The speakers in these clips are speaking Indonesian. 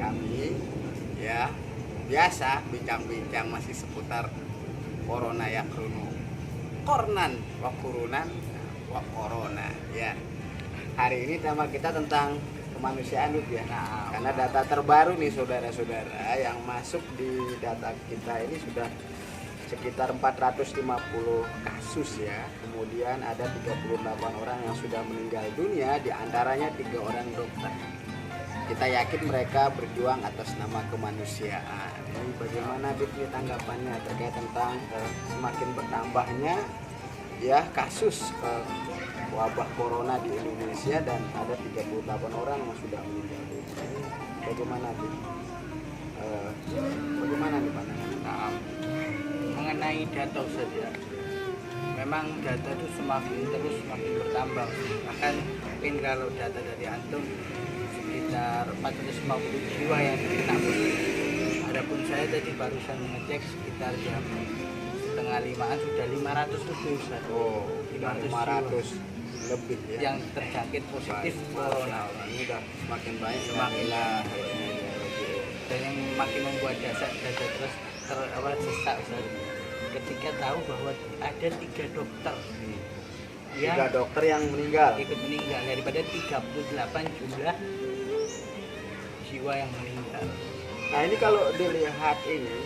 kami ya biasa bincang-bincang masih seputar corona ya kornan wa kurunan wa corona ya. Hari ini tema kita tentang kemanusiaan ya. Nah, karena data terbaru nih saudara-saudara yang masuk di data kita ini sudah sekitar 450 kasus ya. Kemudian ada 38 orang yang sudah meninggal dunia, diantaranya 3 orang dokter. Kita yakin mereka berjuang atas nama kemanusiaan. Ini bagaimana Bit tanggapannya terkait tentang semakin bertambahnya ya kasus wabah corona di Indonesia dan ada 38 orang yang sudah meninggal dunia. Ini bagaimana Bit? Bagaimana nih pandangan? Nah, mengenai data saja, memang data itu semakin bertambah. Bahkan mungkin kalau data dari antum sekitar 450 jiwa yang kena positif. Adapun saya tadi barusan mengecek sekitar jam 4:30 sudah 500 lebih Ustaz. Oh, 500 lebih ya. Yang terjangkit positif corona. Ini udah semakin baik, Semakin dan yang makin membuat data terus sesak Ustaz. Ketika tahu bahwa ada 3 dokter yang 3 dokter yang meninggal. ikut meninggal daripada 38 jumlah jiwa yang meninggal. Nah ini kalau dilihat ini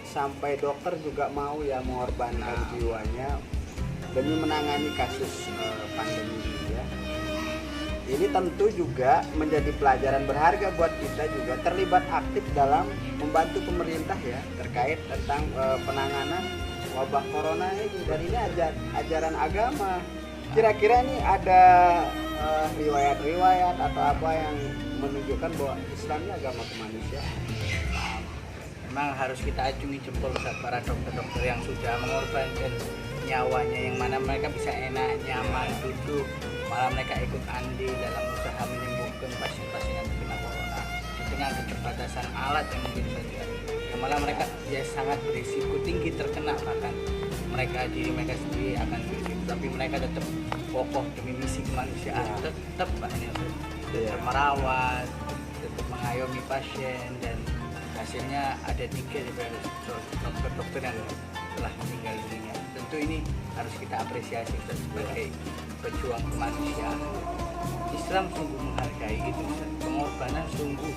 sampai dokter juga mau ya mengorbankan jiwanya demi menangani kasus pandemi ini ya. Ini tentu juga menjadi pelajaran berharga buat kita juga terlibat aktif dalam membantu pemerintah ya terkait tentang penanganan wabah corona ini. Dan ini ajaran agama. Kira-kira nih ada riwayat-riwayat atau apa yang menunjukkan bahwa Islam ini agama kemanusiaan. Memang harus kita acungi jempol saat para dokter-dokter yang sudah mengorbankan nyawanya, yang mana mereka bisa enak, nyaman, duduk, malah mereka ikut andil dalam usaha menyembuhkan pasien-pasien yang terkena corona dengan keterbatasan alat yang mungkin saja. Yang malah mereka ya sangat berisiko tinggi terkena, bahkan diri mereka sendiri akan berisiko, tapi mereka tetap kokoh demi misi kemanusiaan, tetap merawat, tetap mengayomi pasien, dan hasilnya ada 3 dari dokter-dokter yang telah meninggal dunia. Tentu ini harus kita apresiasi sebagai pejuang kemanusiaan. Islam sungguh menghargai itu, pengorbanan sungguh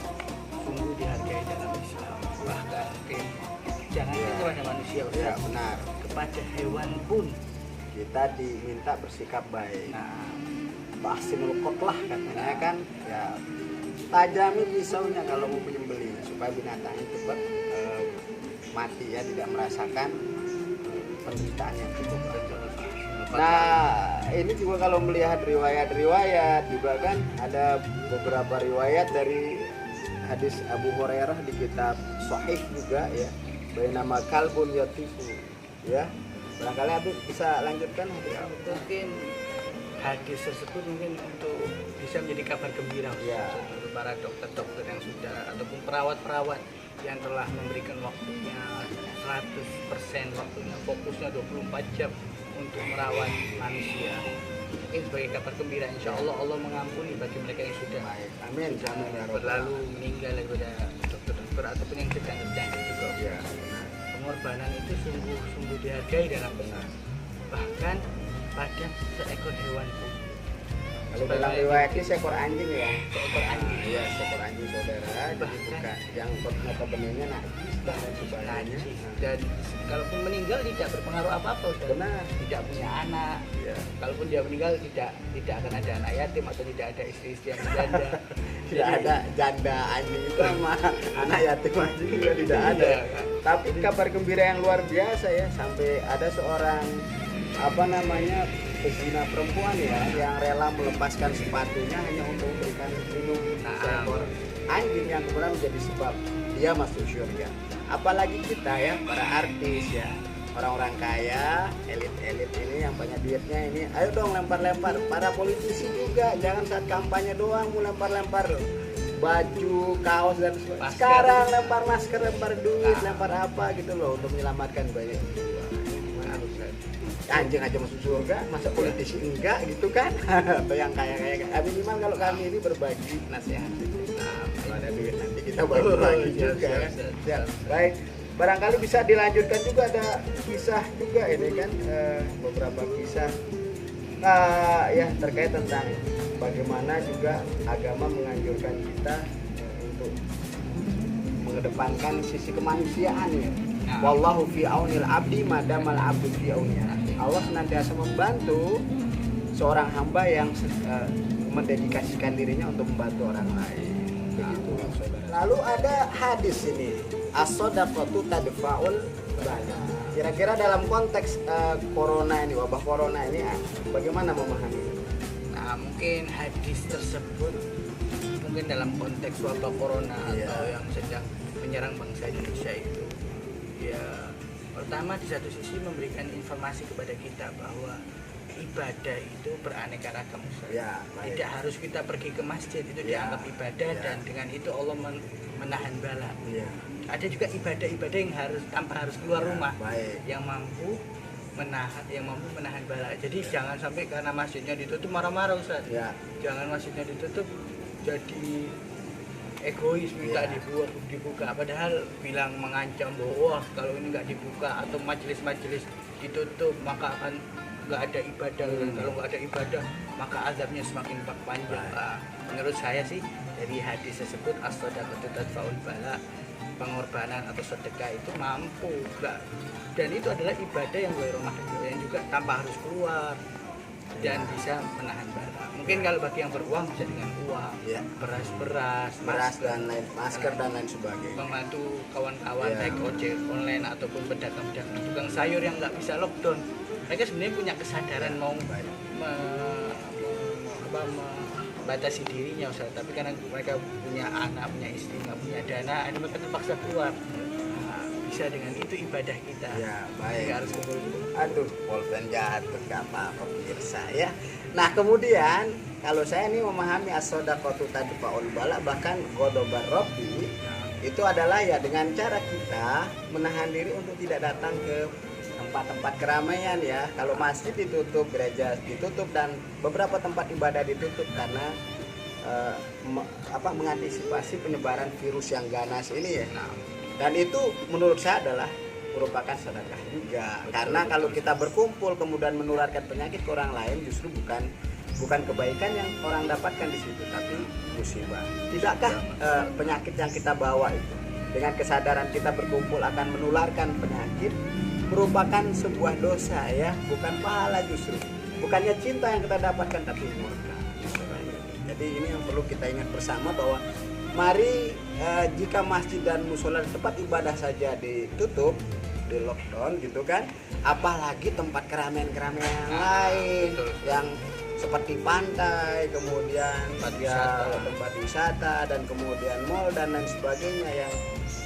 dihargai dalam Islam. Bahkan jangan kepada manusia, Ya benar. kepada hewan pun Kita diminta bersikap baik. nah Vaksinul qatlah katanya kan ya, tajami pisaunya kalau mau menyembelih supaya binatangnya cepat mati ya, tidak merasakan penderitaan yang cukup berat. Nah ini juga kalau melihat riwayat juga kan ada beberapa riwayat dari hadis Abu Hurairah di kitab Sahih juga ya, nama kalbun yatifu ya. Barangkali Habib bisa lanjutkan hadis ya, mungkin hadis tersebut mungkin untuk bisa menjadi kabar gembira ya untuk para dokter-dokter yang sudah ataupun perawat-perawat yang telah memberikan waktunya 100% waktunya, fokusnya 24 jam untuk merawat manusia. Mungkin sebagai kabar gembira, insya Allah Allah mengampuni bagi mereka yang sudah amin berlalu meninggal daripada dokter-dokter ataupun yang sedang terjangkit juga. ya. Pengorbanan itu sungguh dihargai dalam benar, bahkan pada seekor hewan pun. Kalau dalam riwayat ini seekor anjing ya. Seekor anjing. Iya, seekor anjing saudara. Jadi bukan yang notabene-nya najis dan lain sebagainya. Dan kalaupun meninggal tidak berpengaruh apa-apa, Ustaz. Benar. Tidak punya anak. Iya. Kalaupun dia meninggal tidak akan ada anak yatim atau tidak ada istri-istri yang janda. Tidak ada janda anjing itu sama anak yatim anjing juga tidak ada. Tapi kabar gembira yang luar biasa ya, sampai ada seorang pezina perempuan ya yang rela melepaskan sepatunya hanya untuk memberikan minum seekor anjing yang kemudian menjadi sebab dia masuk surga. Apalagi kita ya, para artis ya, orang-orang kaya, elit-elit ini yang banyak duitnya ini, ayo dong lempar-lempar. Para politisi juga jangan saat kampanye doang mau lempar-lempar baju, kaos dan sebagainya. Sekarang lempar masker, lempar duit, lempar apa gitu loh untuk menyelamatkan banyak jiwa. anjing aja masuk surga, masa politisi enggak gitu kan? Atau yang kaya-kaya. Minimal kalau kami ini berbagi nasihat. Nah, kalau ada duit nanti kita bagi juga kan. Ya, baik. Barangkali bisa dilanjutkan juga, ada kisah juga ini kan, beberapa kisah ya terkait tentang bagaimana juga agama menganjurkan kita untuk mengedepankan sisi kemanusiaan ya. Wallahu fi aunil abdi madamal abdu fi aunihi. Allah senantiasa membantu seorang hamba yang mendedikasikan dirinya untuk membantu orang lain. Begitu. Lalu ada hadis ini, as-shadaqatu tadfa'ul bala. Kira-kira dalam konteks corona ini, wabah corona ini, bagaimana memahami? Nah, mungkin hadis tersebut mungkin dalam konteks wabah corona atau yang sedang menyerang bangsa Indonesia itu, ya pertama di satu sisi memberikan informasi kepada kita bahwa ibadah itu beraneka ragam. Ya, tidak harus kita pergi ke masjid itu dianggap ibadah dan dengan itu Allah menahan bala. Ya. Ada juga ibadah-ibadah yang harus tanpa harus keluar rumah, yang mampu menahan bala. Jadi jangan sampai karena masjidnya ditutup marah-marah Ustaz. Ya. Jangan masjidnya ditutup jadi egois minta dibuka, padahal bilang mengancam bahwa kalau ini nggak dibuka atau majelis-majelis ditutup maka akan nggak ada ibadah. Kalau nggak ada ibadah maka azabnya semakin panjang. Menurut saya sih dari hadis tersebut as-shadaqatu tadfa'ul bala, pengorbanan atau sedekah itu mampu dan itu adalah ibadah yang ghairu mahdud, yang juga tanpa harus keluar dan bisa menahan bala. Mungkin kalau bagi yang beruang bisa dengan uang, beras dan lain, masker dan lain sebagainya. Membantu kawan-kawan baik ojek online ataupun pedagang-pedagang tukang sayur yang nggak bisa lockdown. Mereka sebenarnya punya kesadaran mau membatasi dirinya Ustaz, tapi karena mereka punya anak, punya istri, nggak punya dana, mereka terpaksa keluar. Bisa dengan itu ibadah kita. Ya, baik. Nggak harus kumpul. Aduh, pulpen jatuh, gak apa-apa pemirsa ya. Nah, kemudian kalau saya ini memahami as-shadaqatu tadfa'ul bala, bahkan ghadabar rabbi itu adalah ya dengan cara kita menahan diri untuk tidak datang ke tempat-tempat keramaian ya. Kalau masjid ditutup, gereja ditutup, dan beberapa tempat ibadah ditutup karena mengantisipasi penyebaran virus yang ganas ini ya. Dan itu menurut saya adalah merupakan sedekah juga. Karena kalau kita berkumpul kemudian menularkan penyakit ke orang lain, justru bukan kebaikan yang orang dapatkan di situ, tapi musibah. Tidakkah penyakit yang kita bawa itu dengan kesadaran kita berkumpul akan menularkan penyakit merupakan sebuah dosa ya, bukan pahala justru. Bukannya cinta yang kita dapatkan tapi murka. Jadi ini yang perlu kita ingat bersama bahwa mari jika masjid dan musola tempat ibadah saja ditutup, di lockdown gitu kan, apalagi tempat keramaian-keramaian yang lain yang seperti pantai, kemudian tempat wisata dan kemudian mall dan lain sebagainya yang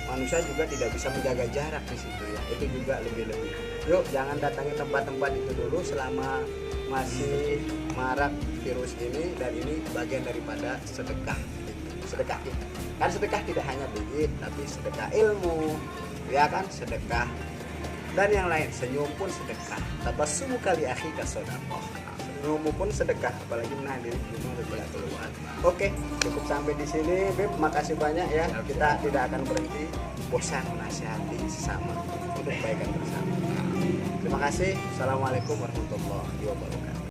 manusia juga tidak bisa menjaga jarak di situ ya. Itu juga lebih-lebih. Yuk jangan datangi tempat-tempat itu dulu selama masih marak virus ini, dan ini bagian daripada sedekah. Sedekah kita. Kan sedekah tidak hanya duit, tapi sedekah ilmu, ya kan, sedekah dan yang lain. Senyum pun sedekah. Tabassumu kali akhika sedekah. Senyum pun sedekah, apalagi menahan diri keluar. Oke, cukup sampai di sini, Beb. Makasih banyak ya. Kita tidak akan berhenti bosan menasihati sesama untuk kebaikan bersama. Terima kasih. Assalamualaikum warahmatullahi wabarakatuh.